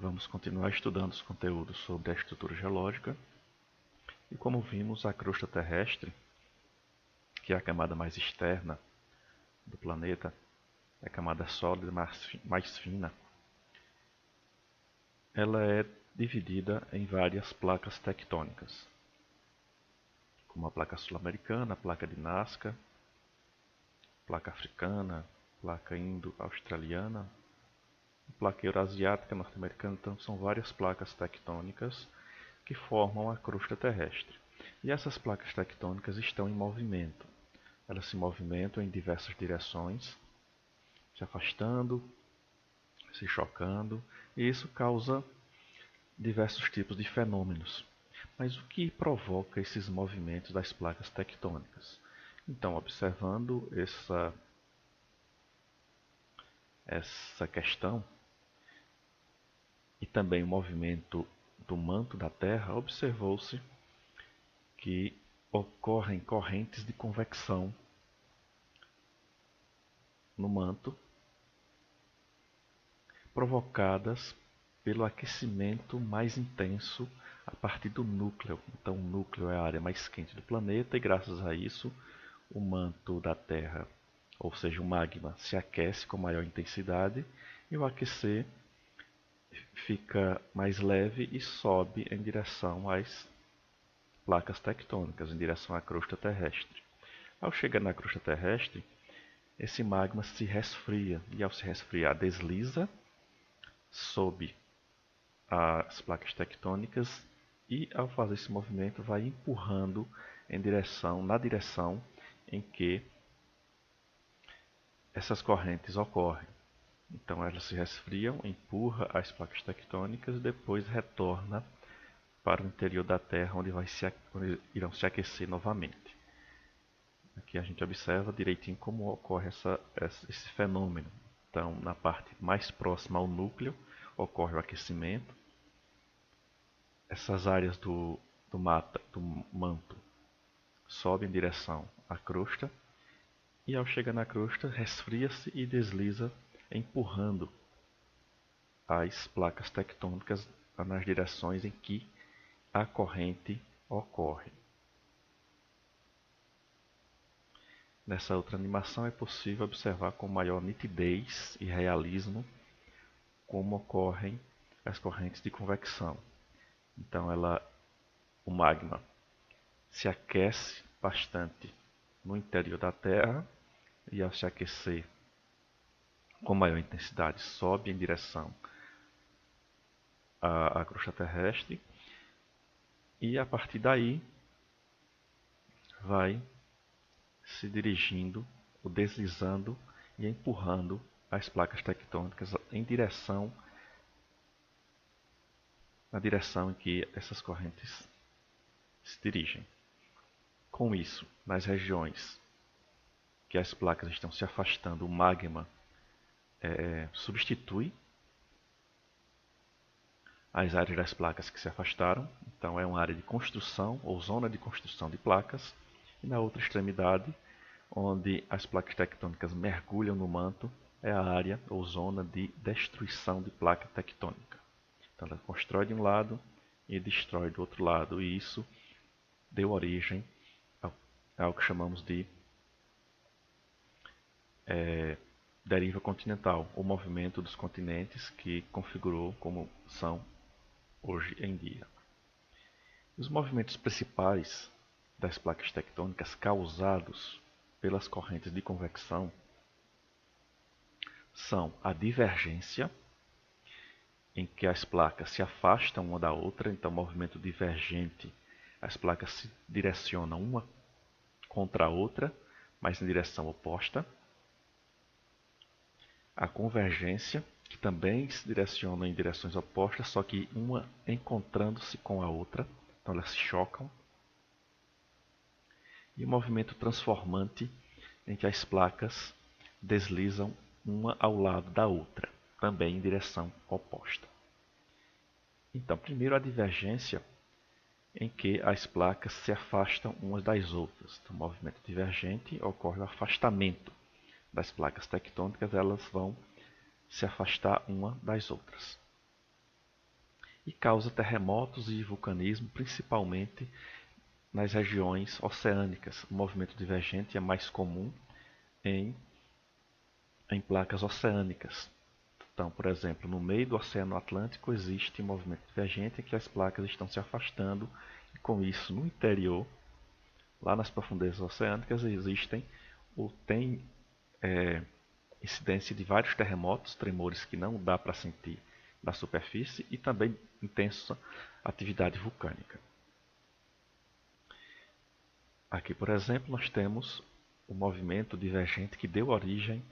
Vamos continuar estudando os conteúdos sobre a estrutura geológica e, como vimos, a crosta terrestre, que é a camada mais externa do planeta, é a camada sólida mais fina, ela é dividida em várias placas tectônicas, como a placa sul-americana, a placa de Nazca, placa africana, placa indo-australiana, placa eurasiática, norte-americana. Então são várias placas tectônicas que formam a crosta terrestre. E essas placas tectônicas estão em movimento. Elas se movimentam em diversas direções, se afastando, se chocando, e isso causa diversos tipos de fenômenos. Mas o que provoca esses movimentos das placas tectônicas? Então, observando essa questão e também o movimento do manto da Terra, observou-se que ocorrem correntes de convecção no manto provocadas pelo aquecimento mais intenso a partir do núcleo. Então, o núcleo é a área mais quente do planeta e, graças a isso, o manto da Terra, ou seja, o magma, se aquece com maior intensidade e, ao aquecer, fica mais leve e sobe em direção às placas tectônicas, em direção à crosta terrestre. Ao chegar na crosta terrestre, esse magma se resfria e, ao se resfriar, desliza sob as placas tectônicas e, ao fazer esse movimento, vai empurrando na direção em que essas correntes ocorrem. Então elas se resfriam, empurra as placas tectônicas e depois retorna para o interior da Terra, onde irão se aquecer novamente. Aqui a gente observa direitinho como ocorre esse fenômeno. Então, na parte mais próxima ao núcleo, ocorre o aquecimento. Essas áreas do manto sobem em direção à crosta e, ao chegar na crosta, resfria-se e desliza, empurrando as placas tectônicas nas direções em que a corrente ocorre. Nessa outra animação é possível observar com maior nitidez e realismo como ocorrem as correntes de convecção. Então o magma se aquece bastante no interior da Terra e, ao se aquecer com maior intensidade, sobe em direção à crosta terrestre e, a partir daí, vai se dirigindo, ou deslizando e empurrando as placas tectônicas na direção em que essas correntes se dirigem. Com isso, nas regiões que as placas estão se afastando, o magma substitui as áreas das placas que se afastaram. Então é uma área de construção ou zona de construção de placas. E na outra extremidade, onde as placas tectônicas mergulham no manto, é a área ou zona de destruição de placa tectônica. Então ela constrói de um lado e destrói do outro lado, e isso deu origem ao que chamamos de deriva continental, o movimento dos continentes que configurou como são hoje em dia. Os movimentos principais das placas tectônicas causados pelas correntes de convecção são a divergência, em que as placas se afastam uma da outra. Então, movimento divergente, as placas se direcionam uma contra a outra, mas em direção oposta. A convergência, que também se direciona em direções opostas, só que uma encontrando-se com a outra, então elas se chocam. E o movimento transformante, em que as placas deslizam uma ao lado da outra, também em direção oposta. Então, primeiro a divergência, em que as placas se afastam umas das outras. Então, no movimento divergente ocorre o afastamento das placas tectônicas, elas vão se afastar uma das outras. e causa terremotos e vulcanismo, principalmente nas regiões oceânicas. O movimento divergente é mais comum em placas oceânicas. Então, por exemplo, no meio do Oceano Atlântico existe um movimento divergente em que as placas estão se afastando e com isso no interior, lá nas profundezas oceânicas, tem incidência de vários terremotos, tremores que não dá para sentir na superfície e também intensa atividade vulcânica. Aqui, por exemplo, nós temos o movimento divergente que deu origem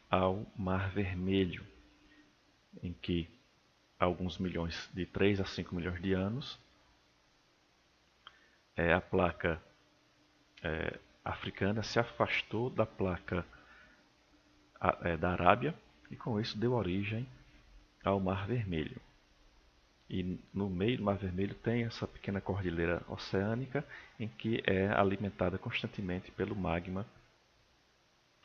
ao Mar Vermelho, em que há alguns milhões, de 3 a 5 milhões de anos, a placa africana se afastou da placa da Arábia e com isso deu origem ao Mar Vermelho. E no meio do Mar Vermelho tem essa pequena cordilheira oceânica em que é alimentada constantemente pelo magma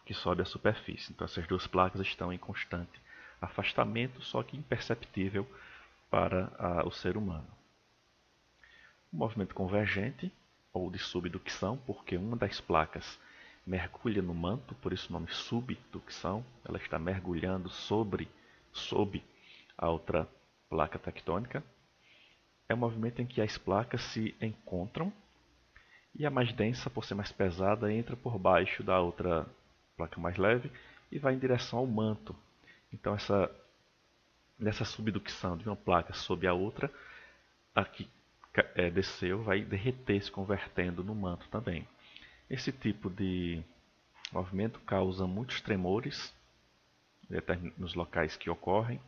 que sobe à superfície. Então essas duas placas estão em constante afastamento, só que imperceptível para o ser humano. O movimento convergente, ou de subducção, porque uma das placas mergulha no manto, por isso o nome subducção, ela está mergulhando sob a outra placa tectônica. É um movimento em que as placas se encontram e a mais densa, por ser mais pesada, entra por baixo da outra placa mais leve e vai em direção ao manto. Então nessa subducção de uma placa sob a outra, a que desceu vai derreter, se convertendo no manto também. Esse tipo de movimento causa muitos tremores nos locais que ocorre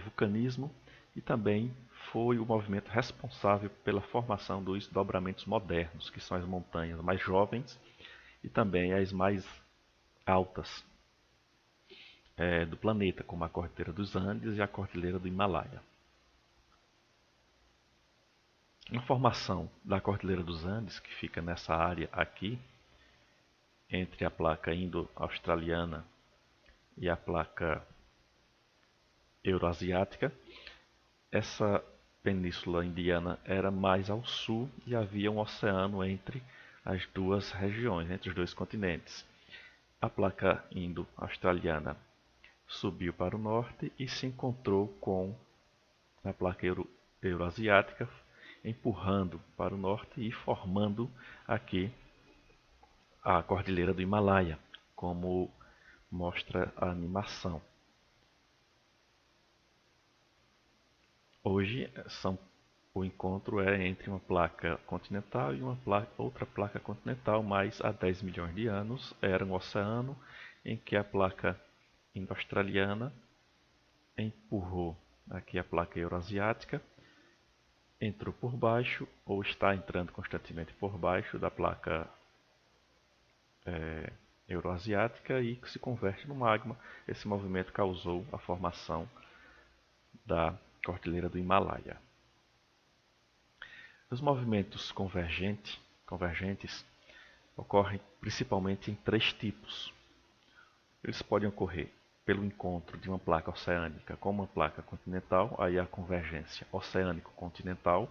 vulcanismo e também foi o movimento responsável pela formação dos dobramentos modernos, que são as montanhas mais jovens e também as mais altas do planeta, como a Cordilheira dos Andes e a Cordilheira do Himalaia. A formação da Cordilheira dos Andes, que fica nessa área aqui, entre a placa indo-australiana e a placa euroasiática, essa península indiana era mais ao sul e havia um oceano entre as duas regiões, entre os dois continentes. A placa indo-australiana subiu para o norte e se encontrou com a placa euroasiática, empurrando para o norte e formando aqui a Cordilheira do Himalaia, como mostra a animação. Hoje o encontro é entre uma placa continental e outra placa continental, mas há 10 milhões de anos era um oceano em que a placa indo-australiana empurrou aqui a placa euroasiática, entrou por baixo ou está entrando constantemente por baixo da placa euroasiática e se converte no magma. Esse movimento causou a formação da Cordilheira do Himalaia. Os movimentos convergentes ocorrem principalmente em 3 tipos. Eles podem ocorrer pelo encontro de uma placa oceânica com uma placa continental, aí a convergência oceânico-continental,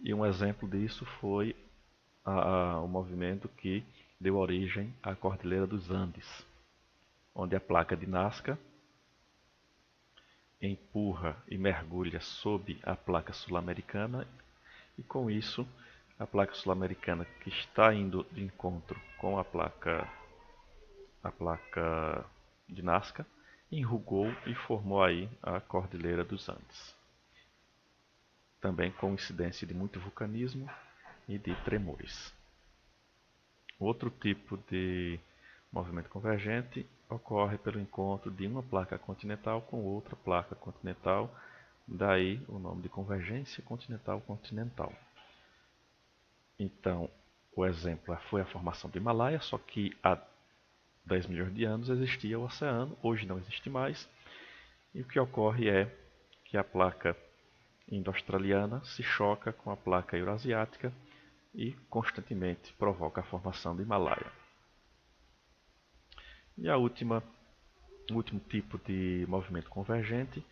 e um exemplo disso foi o movimento que deu origem à Cordilheira dos Andes, onde a placa de Nazca empurra e mergulha sob a placa sul-americana e com isso a placa sul-americana, que está indo de encontro com a placa de Nazca, enrugou e formou aí a Cordilheira dos Andes. Também com incidência de muito vulcanismo e de tremores. Outro tipo de movimento convergente ocorre pelo encontro de uma placa continental com outra placa continental, daí o nome de convergência continental-continental. Então, o exemplo foi a formação do Himalaia, só que há 10 milhões de anos existia o oceano, hoje não existe mais, e o que ocorre é que a placa indo-australiana se choca com a placa euroasiática e constantemente provoca a formação do Himalaia. E o último tipo de movimento convergente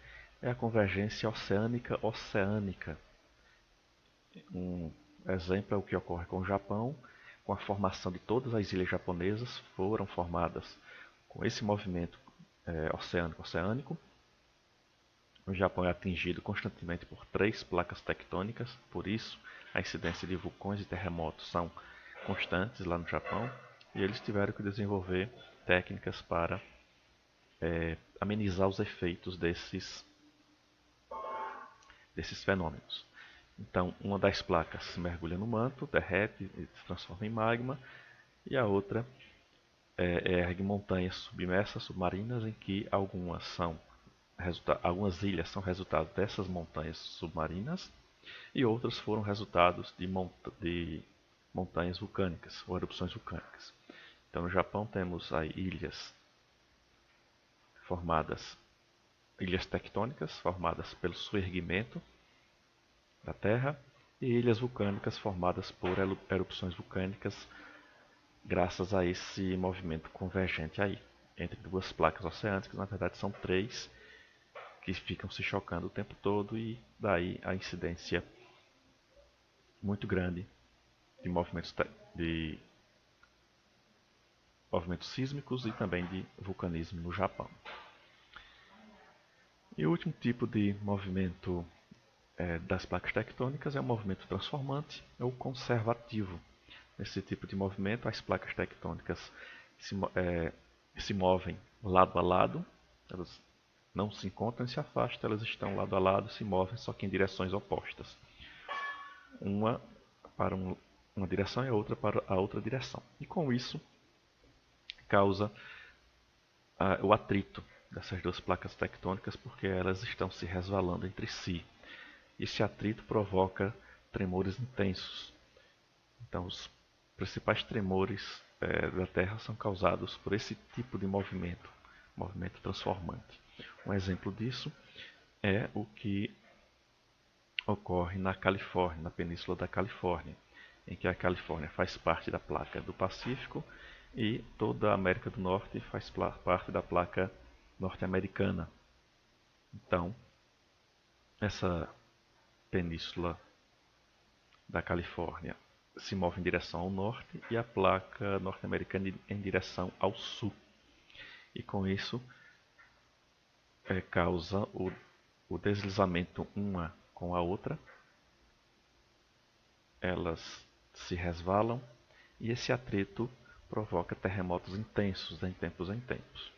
é a convergência oceânica-oceânica. Um exemplo é o que ocorre com o Japão, com a formação de todas as ilhas japonesas foram formadas com esse movimento oceânico-oceânico. O Japão é atingido constantemente por 3 placas tectônicas, por isso a incidência de vulcões e terremotos são constantes lá no Japão, e eles tiveram que desenvolver técnicas para amenizar os efeitos desses fenômenos. Então, uma das placas se mergulha no manto, derrete e se transforma em magma, e a outra ergue montanhas submersas, submarinas, em que algumas ilhas são resultado dessas montanhas submarinas e outras foram resultados de montanhas vulcânicas ou erupções vulcânicas. Então, no Japão temos aí ilhas tectônicas formadas pelo soerguimento da Terra e ilhas vulcânicas formadas por erupções vulcânicas graças a esse movimento convergente aí entre 2 placas oceânicas. Na verdade são 3 que ficam se chocando o tempo todo e daí a incidência muito grande de movimentos sísmicos e também de vulcanismo no Japão. E o último tipo de movimento das placas tectônicas é o movimento transformante ou conservativo. Nesse tipo de movimento, as placas tectônicas se movem lado a lado, elas não se encontram e se afastam, elas estão lado a lado, se movem, só que em direções opostas. Uma para uma direção e a outra para a outra direção. E com isso, causa o atrito dessas 2 placas tectônicas, porque elas estão se resvalando entre si. Esse atrito provoca tremores intensos. Então, os principais tremores da Terra são causados por esse tipo de movimento transformante. Um exemplo disso é o que ocorre na Califórnia, na Península da Califórnia, em que a Califórnia faz parte da placa do Pacífico e toda a América do Norte faz parte da placa norte-americana. Então, essa península da Califórnia se move em direção ao norte e a placa norte-americana em direção ao sul. E com isso causa o deslizamento uma com a outra. Elas se resvalam e esse atrito provoca terremotos intensos de tempos em tempos.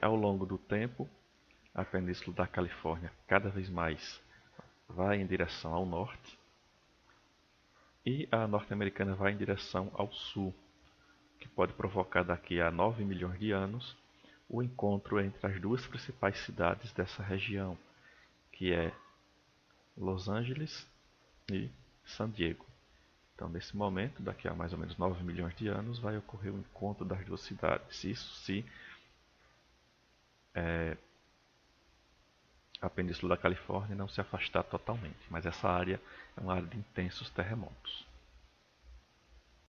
Ao longo do tempo, a Península da Califórnia cada vez mais vai em direção ao norte e a norte-americana vai em direção ao sul, que pode provocar daqui a 9 milhões de anos o encontro entre as 2 principais cidades dessa região, que é Los Angeles e San Diego. Então, nesse momento, daqui a mais ou menos 9 milhões de anos, vai ocorrer o encontro das 2 cidades. Isso se a Península da Califórnia não se afastar totalmente, mas essa área é uma área de intensos terremotos.